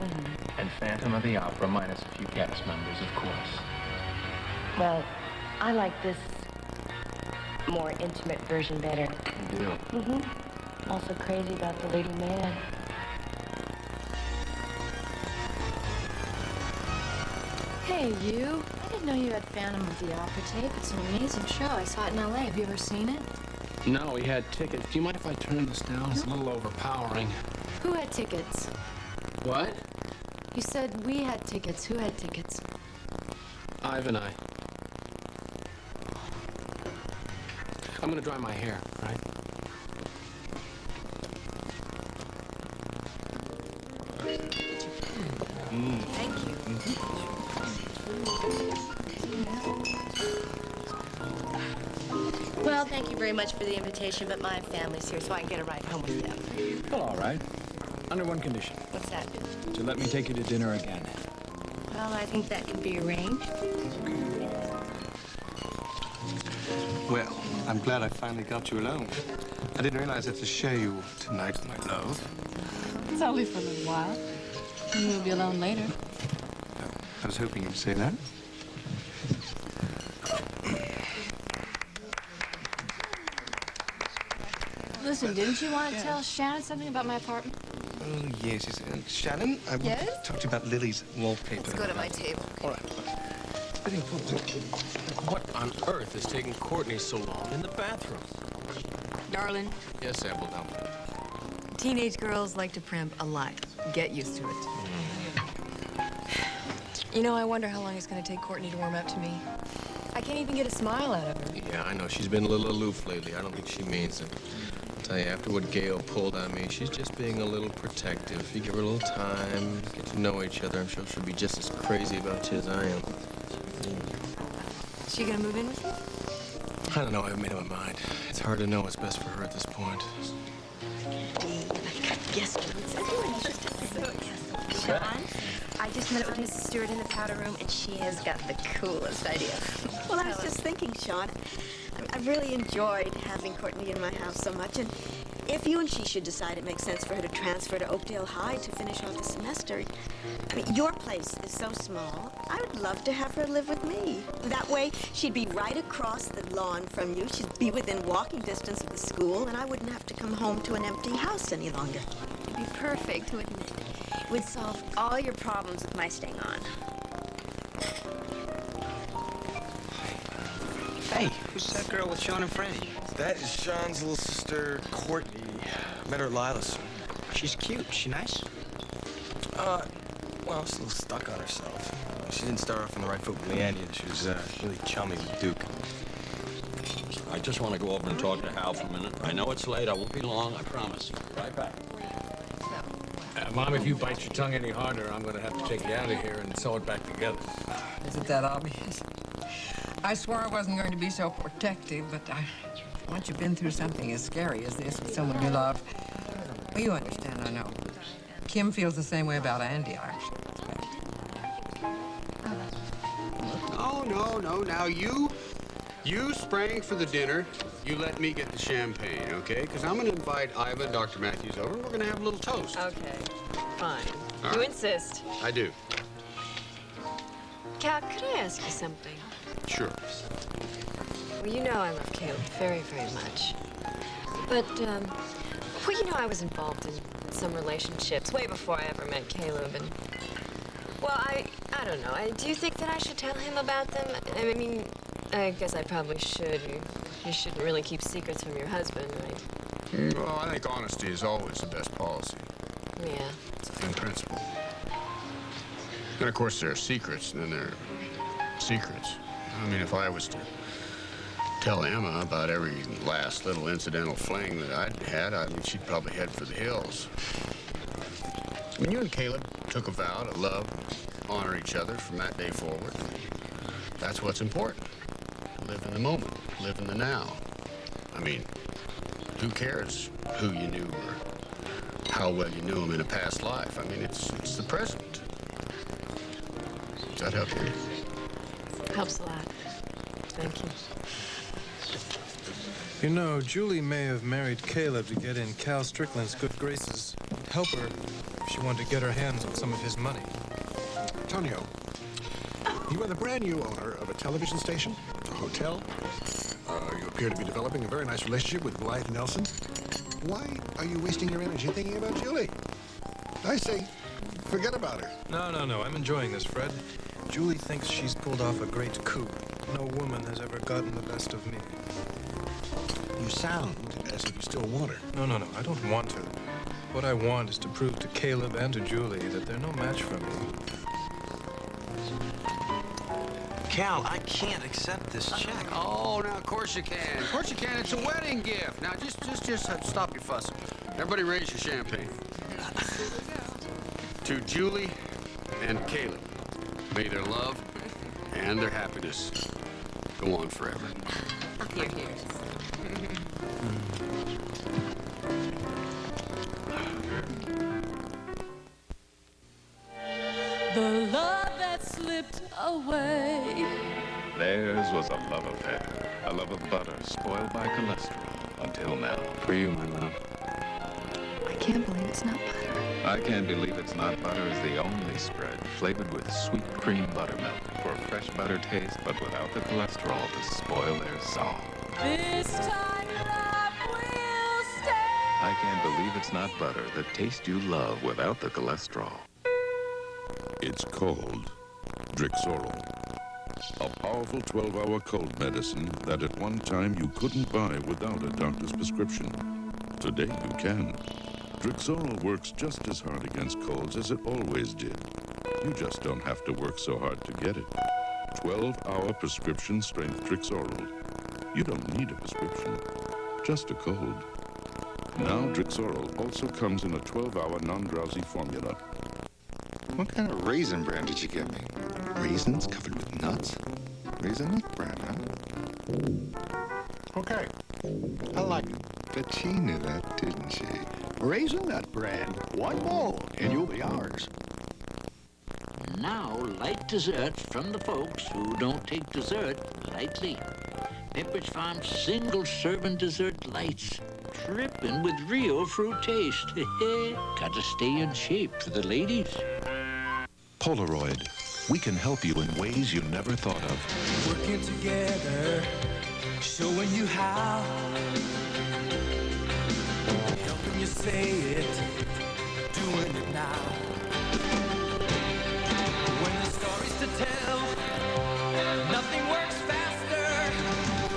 and Phantom of the Opera, minus a few cast members, of course. Well, I like this more intimate version better. You do? Mm-hmm. Also crazy about the leading man. Hey, you. I didn't know you had Phantom of the Opera tape. It's an amazing show. I saw it in L.A. Have you ever seen it? No, we had tickets. Do you mind if I turn this down? It's a little overpowering. Who had tickets? What? You said we had tickets. Who had tickets? Ive and I. I'm gonna dry my hair, right? Thank you. Well, thank you very much for the invitation, but my family's here, so I can get a ride home with you. Well, all right. Under one condition. What's that? To let me take you to dinner again. Well, I think that can be arranged. Well, I'm glad I finally got you alone. I didn't realize I had to share you tonight, my love. It's only for a little while. And you'll be alone later. I was hoping you'd say that. Listen, didn't you want to tell Shannon something about my apartment? Oh, yes. Shannon, I want to talk to you about Lily's wallpaper. Let's go to my table. All right. What on earth is taking Courtney so long in the bathroom? Darling, Yes, Appledown. teenage girls like to primp a lot. Get used to it. You know, I wonder how long it's going to take Courtney to warm up to me. I can't even get a smile out of her. Yeah, I know. She's been a little aloof lately. I don't think she means it. I'll tell you, after what Gail pulled on me, she's just being a little protective. If you give her a little time, get to know each other, I'm sure she'll be just as crazy about you as I am. Is she going to move in with you? I don't know. I haven't made up my mind. It's hard to know what's best for her at this point. Yes, Sean, I just met with Mrs. Stewart in the powder room, and she has got the coolest idea. Well, I was just thinking, Sean, I really enjoyed having Courtney in my house so much, and if you and she should decide it makes sense for her to transfer to Oakdale High to finish off the semester, I mean, your place is so small. I would love to have her live with me. That way, she'd be right across the lawn from you. She'd be within walking distance of the school, and I wouldn't have to come home to an empty house any longer. It'd be perfect, wouldn't it? It would solve all your problems with my staying on. Hey, who's that girl with Sean and Freddie? That is Sean's little sister, Courtney. Met her at Lila's. She's cute. She nice? Well, she's a little stuck on herself. She didn't start off on the right foot with Leanne either. She was really chummy with Duke. I just want to go over and talk to Hal for a minute. I know it's late. I won't be long, I promise. Right back. Mom, if you bite your tongue any harder, I'm going to have to take you out of here and sew it back together. Is it that obvious? I swore I wasn't going to be so protective, but once you've been through something as scary as this with someone you love, well, you understand, I know. Kim feels the same way about Andy, I expect. No. Now, you sprang for the dinner. You let me get the champagne, okay? Because I'm going to invite Iva and Dr. Matthews over, and we're going to have a little toast. Okay, fine. All You right. insist. I do. Cal, could I ask you something? Sure. Well, you know I love Caleb very, very much. But, well, you know I was involved in some relationships way before I ever met Caleb, and, well, I don't know. Do you think that I should tell him about them? I mean, I guess I probably should. You shouldn't really keep secrets from your husband, right? Well, I think honesty is always the best policy. Yeah. In principle. And, of course, there are secrets, and then there are secrets. I mean, if I was to tell Emma about every last little incidental fling that I'd had, I mean, she'd probably head for the hills. When you and Caleb took a vow to love, honor each other from that day forward, that's what's important. Live in the moment, live in the now. I mean, who cares who you knew or how well you knew him in a past life? I mean, it's the present. Does that help you? Helps a lot. Thank you. You know, Julie may have married Caleb to get in Cal Strickland's good graces. It'd help her if she wanted to get her hands on some of his money. Antonio, you are the brand new owner of a television station, a hotel. You appear to be developing a very nice relationship with Blythe Nelson. Why are you wasting your energy thinking about Julie? I say, forget about her. No. I'm enjoying this, Fred. Julie thinks she's pulled off a great coup. No woman has ever gotten the best of me. You sound as if you still want her. No. I don't want her. What I want is to prove to Caleb and to Julie that they're no match for me. Cal, I can't accept this check. Oh, now, of course you can. Of course you can. It's a wedding gift. Now, just stop your fussing. Everybody raise your champagne. To Julie and Caleb, may their love and their happiness go on forever. Here. The love that slipped away. Theirs was a love affair, a love of butter spoiled by cholesterol, until now. For you, my love. I can't believe it's not butter. I Can't Believe It's Not Butter is the only spread flavored with sweet cream buttermilk for a fresh butter taste, but without the cholesterol to spoil their song. This time love will stay. I Can't Believe It's Not Butter, the taste you love without the cholesterol. It's called Drixoral, a powerful 12-hour cold medicine that at one time you couldn't buy without a doctor's prescription. Today you can. Drixoral works just as hard against colds as it always did. You just don't have to work so hard to get it. 12-hour prescription-strength Drixoral. You don't need a prescription, just a cold. Now Drixoral also comes in a 12-hour non-drowsy formula. What kind of raisin bran did you give me? Raisins covered with nuts? Raisin nut bran, huh? Okay. I like it. But she knew that, didn't she? Raisin nut bran. One bowl, and you'll be ours. Now, light desserts from the folks who don't take dessert lightly. Pepperidge Farm single-serving dessert lights. Dripping with real fruit taste. Gotta stay in shape for the ladies. Polaroid. We can help you in ways you never thought of. Working together, showing you how. Helping you say it, doing it now. When the story's to tell, nothing works faster.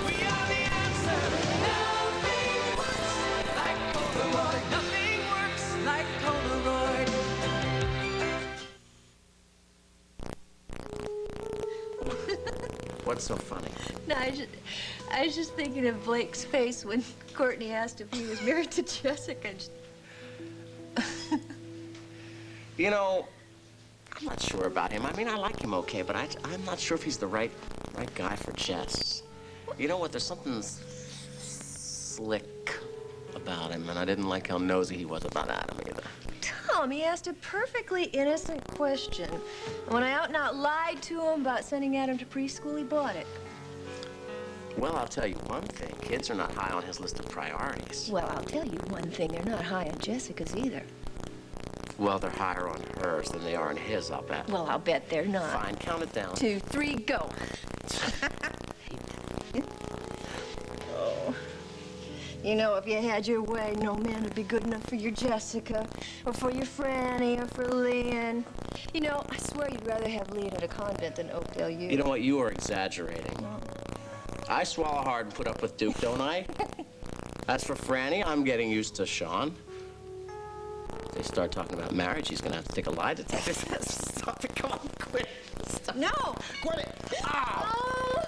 We are the answer. Nothing works like Polaroid. Nothing works like Polaroid. What's so funny? No, I was just thinking of Blake's face when Courtney asked if he was married to Jessica. You know, I'm not sure about him. I mean, I like him okay, but I'm not sure if he's the right guy for Jess. You know what? There's something slick about him, and I didn't like how nosy he was about Adam either. Tom, he asked a perfectly innocent question. And when I out and out lied to him about sending Adam to preschool, he bought it. Well, I'll tell you one thing. Kids are not high on his list of priorities. Well, I'll tell you one thing. They're not high on Jessica's either. Well, they're higher on hers than they are on his, I'll bet. Well, I'll bet they're not. Fine, count it down. 2, 3, go. Oh. You know, if you had your way, no man would be good enough for your Jessica, or for your Franny, or for Leon. You know, I swear you'd rather have Leon at a convent than Oakdale U. You know what? You are exaggerating. I swallow hard and put up with Duke, don't I? As for Franny, I'm getting used to Sean. If they start talking about marriage, he's gonna have to take a lie detector. Stop it, come on, quit. Stop. No! Quit it! Ow!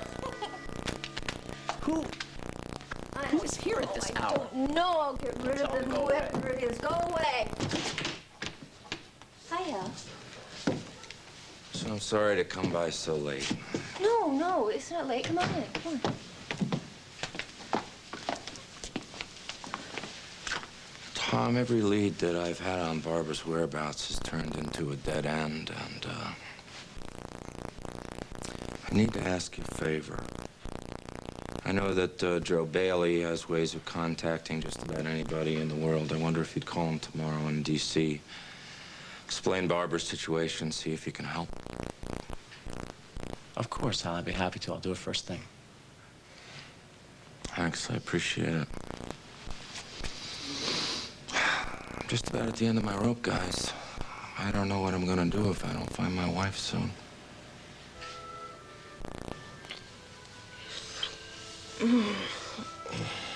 Who is here at this hour? No, I'll get rid of him, whoever it is. Go away. Hiya. So I'm sorry to come by so late. No, it's not late. Come on in, come on. Tom, every lead that I've had on Barbara's whereabouts has turned into a dead end, and, I need to ask you a favor. I know that Joe Bailey has ways of contacting just about anybody in the world. I wonder if you'd call him tomorrow in D.C., explain Barbara's situation, see if you can help. Of course, Hal. I'd be happy to. I'll do it first thing. Thanks, I appreciate it. I'm just about at the end of my rope, guys. I don't know what I'm gonna do if I don't find my wife soon.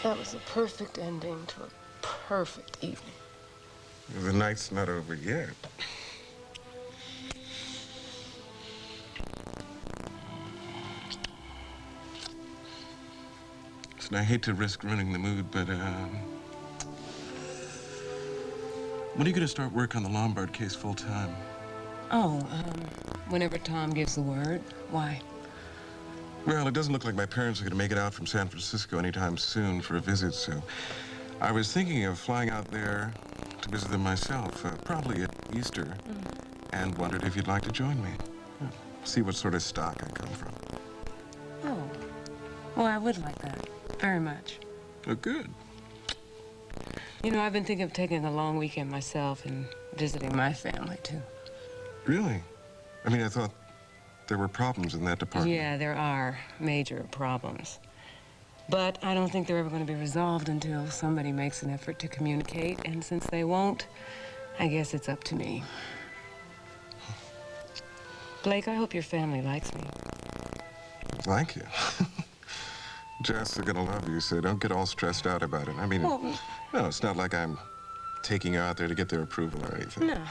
That was a perfect ending to a perfect evening. The night's not over yet. Listen, I hate to risk ruining the mood, but, when are you gonna start work on the Lombard case full-time? Oh, whenever Tom gives the word. Why? Well, it doesn't look like my parents are gonna make it out from San Francisco anytime soon for a visit, so I was thinking of flying out there to visit them myself, probably at Easter, and wondered if you'd like to join me. See what sort of stock I come from. Oh. Well, I would like that. Very much. Oh, good. You know, I've been thinking of taking a long weekend myself and visiting my family, too. Really? I mean, I thought there were problems in that department. Yeah, there are major problems. But I don't think they're ever going to be resolved until somebody makes an effort to communicate. And since they won't, I guess it's up to me. Blake, I hope your family likes me. Like you. Jess are gonna love you, so don't get all stressed out about it. I mean, Well, no, it's not like I'm taking you out there to get their approval or anything. no.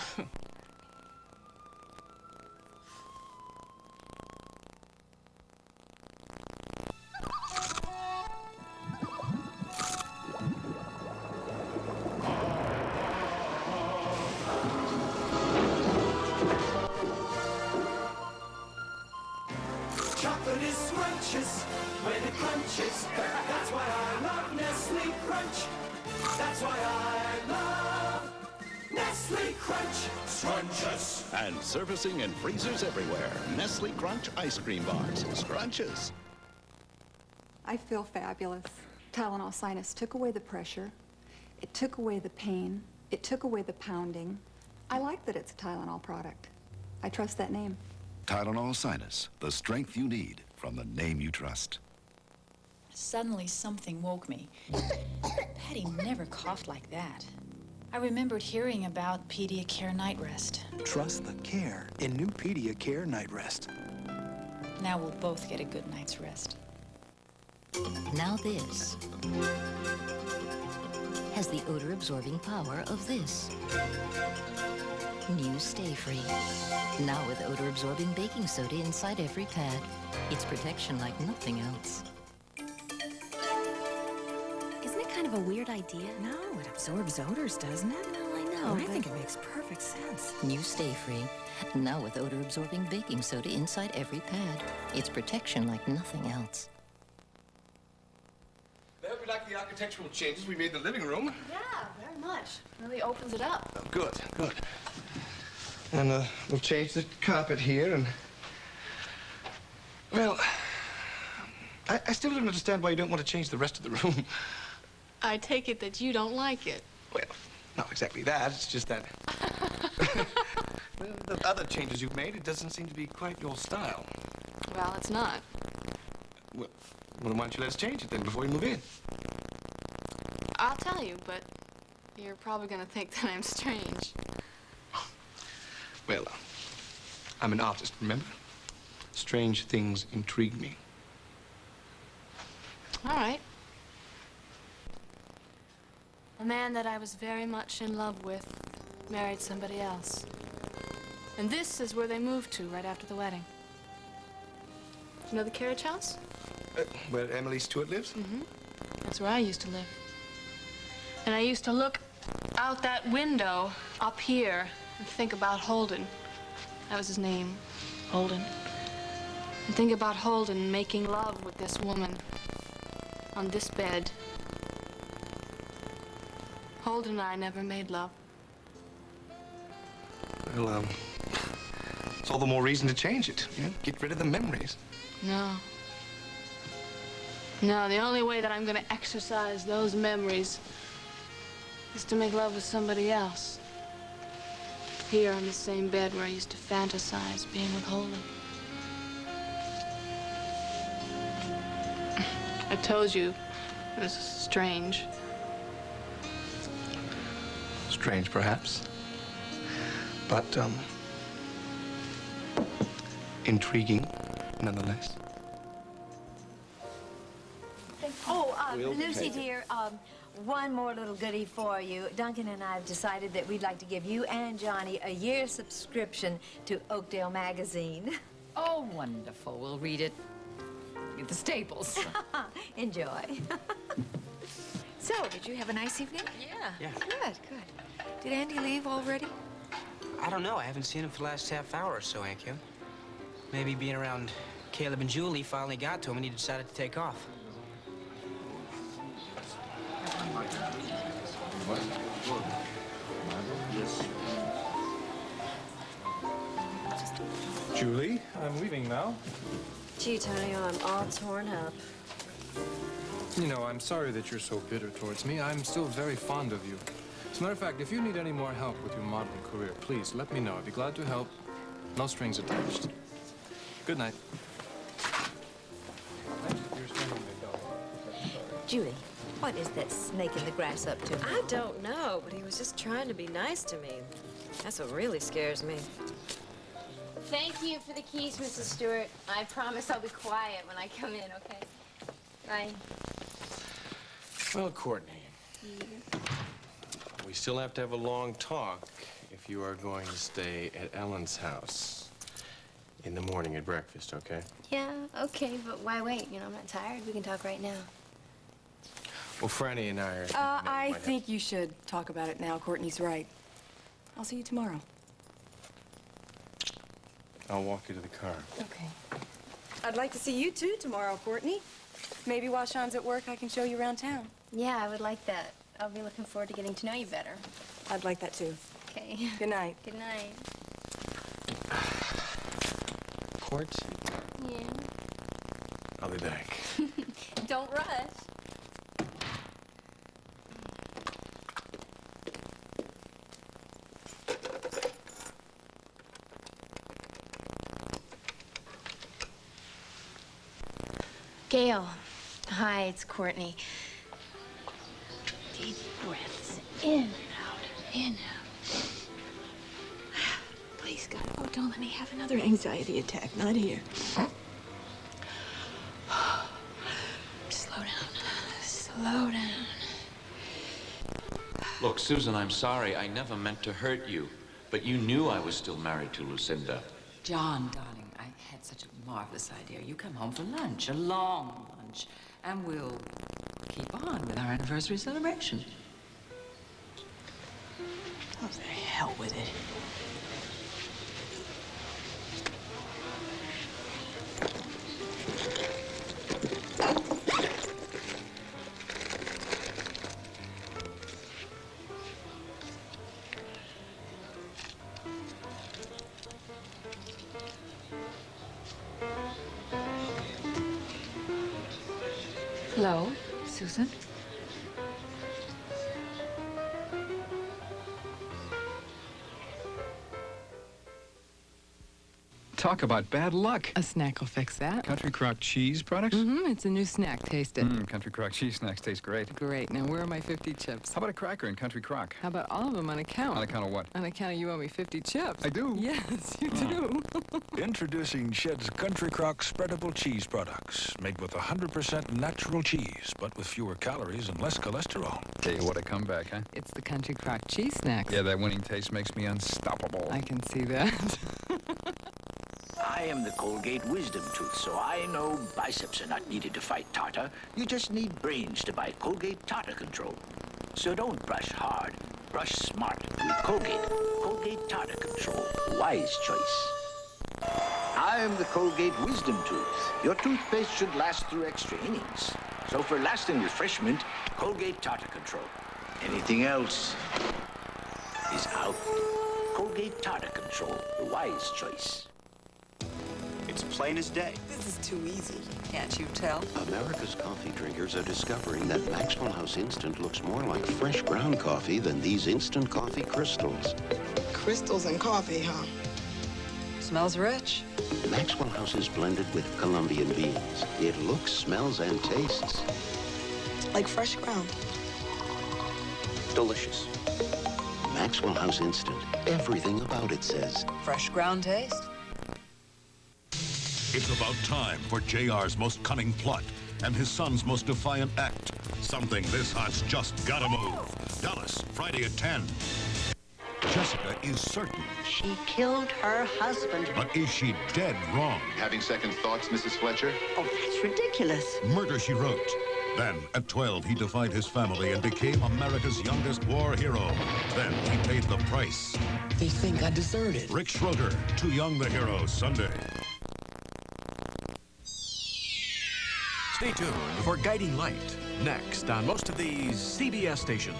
Chocolate is scrumptious when it crunches. That's why I love Nestle Crunch. That's why I love Nestle Crunch Scrunches. And servicing in freezers everywhere. Nestle Crunch ice cream bars. Scrunches. I feel fabulous. Tylenol Sinus took away the pressure. It took away the pain. It took away the pounding. I like that it's a Tylenol product. I trust that name. Tylenol Sinus, the strength you need from the name you trust. Suddenly, something woke me. Patty never coughed like that. I remembered hearing about Pediacare Night Rest. Trust the care in new Pediacare Night Rest. Now we'll both get a good night's rest. Now this has the odor-absorbing power of this. New Stay Free. Now with odor-absorbing baking soda inside every pad. It's protection like nothing else. Isn't it kind of a weird idea? No, it absorbs odors, doesn't it? No, I know. I think it makes perfect sense. New Stay Free. Now with odor-absorbing baking soda inside every pad. It's protection like nothing else. I hope you like the architectural changes we made in the living room. Yeah, very much. Really opens it up. Oh, good, good. And we'll change the carpet here and... Well, I still don't understand why you don't want to change the rest of the room. I take it that you don't like it. Well, not exactly that. It's just that... the other changes you've made, it doesn't seem to be quite your style. Well, it's not. Well, why don't you let us change it then before you move in? I'll tell you, but you're probably going to think that I'm strange. Well, I'm an artist, remember? Strange things intrigue me. All right. A man that I was very much in love with married somebody else. And this is where they moved to right after the wedding. You know the carriage house? Where Emily Stewart lives? Mm-hmm. That's where I used to live. And I used to look out that window up here and think about Holden. That was his name, Holden. And think about Holden making love with this woman on this bed. Holden and I never made love. Well, it's all the more reason to change it. You know, get rid of the memories. No. No, the only way that I'm going to exercise those memories is to make love with somebody else. Here on the same bed where I used to fantasize being with Holden. I told you it was strange. Strange, perhaps. But, intriguing, nonetheless. Oh, We'll Lucy, take it. dear, one more little goodie for you. Duncan and I have decided that we'd like to give you and Johnny a year subscription to Oakdale Magazine. Oh, wonderful. We'll read it at the Staples. Enjoy. So, did you have a nice evening? Yeah. Good, good. Did Andy leave already? I don't know. I haven't seen him for the last half hour or so, Aunt Kim. Maybe being around Caleb and Julie finally got to him and he decided to take off. Julie, I'm leaving now. Gee, Tony, I'm all torn up. You know, I'm sorry that you're so bitter towards me. I'm still very fond of you. As a matter of fact, if you need any more help with your modeling career, please let me know. I'd be glad to help. No strings attached. Good night. Julie, what is that snake in the grass up to? I don't know, but he was just trying to be nice to me. That's what really scares me. Thank you for the keys, Mrs. Stewart. I promise I'll be quiet when I come in, okay? Bye. Well, Courtney, we still have to have a long talk if you are going to stay at Ellen's house in the morning at breakfast, okay? Yeah, okay, but why wait? You know, I'm not tired. We can talk right now. Well, Franny and I are... I think you should talk about it now. Courtney's right. I'll see you tomorrow. I'll walk you to the car. Okay. I'd like to see you, too, tomorrow, Courtney. Maybe while Sean's at work, I can show you around town. Yeah, I would like that. I'll be looking forward to getting to know you better. I'd like that, too. Okay. Good night. Good night. Court? Yeah. I'll be back. Don't rush. Gail. Hi, it's Courtney. Deep breaths. In and out. In and out. Please, God, oh, don't let me have another anxiety attack. Not here. Slow down. Slow down. Look, Susan, I'm sorry. I never meant to hurt you. But you knew I was still married to Lucinda. John, darling, I had such a marvelous idea. You come home for lunch, a long lunch, and we'll keep on with our anniversary celebration. Oh, the hell with it. Hello, Susan. Talk about bad luck. A snack will fix that. Country Crock cheese products? Mm-hmm. It's a new snack. Taste it. Country Crock cheese snacks taste great. Great. Now, where are my 50 chips? How about a cracker in Country Crock? How about all of them on account? On account of what? On account of you owe me 50 chips. I do? Yes, you do. Introducing Shed's Country Crock spreadable cheese products. Made with 100% natural cheese, but with fewer calories and less cholesterol. Tell you what, a comeback, huh? It's the Country Crock cheese snacks. Yeah, that winning taste makes me unstoppable. I can see that. I am the Colgate Wisdom Tooth, so I know biceps are not needed to fight tartar. You just need brains to buy Colgate Tartar Control. So don't brush hard, brush smart with Colgate. Colgate Tartar Control, wise choice. I am the Colgate Wisdom Tooth. Your toothpaste should last through extra innings. So for lasting refreshment, Colgate Tartar Control. Anything else is out. Colgate Tartar Control, the wise choice. It's plain as day. This is too easy. Can't you tell? America's coffee drinkers are discovering that Maxwell House Instant looks more like fresh ground coffee than these instant coffee crystals. Crystals and coffee, huh? Smells rich. Maxwell House is blended with Colombian beans. It looks, smells, and tastes like fresh ground. delicious. Maxwell House Instant. Everything about it says fresh ground taste. It's about time for JR's most cunning plot and his son's most defiant act. Something this hot's just gotta move. Dallas, Friday at 10. Jessica is certain. She killed her husband. But is she dead wrong? Having second thoughts, Mrs. Fletcher? Oh, that's ridiculous. Murder, she wrote. Then, at 12, he defied his family and became America's youngest war hero. Then, he paid the price. They think I deserted. Rick Schroeder, Too Young the Hero, Sunday. Stay tuned for Guiding Light, next on most of these CBS stations.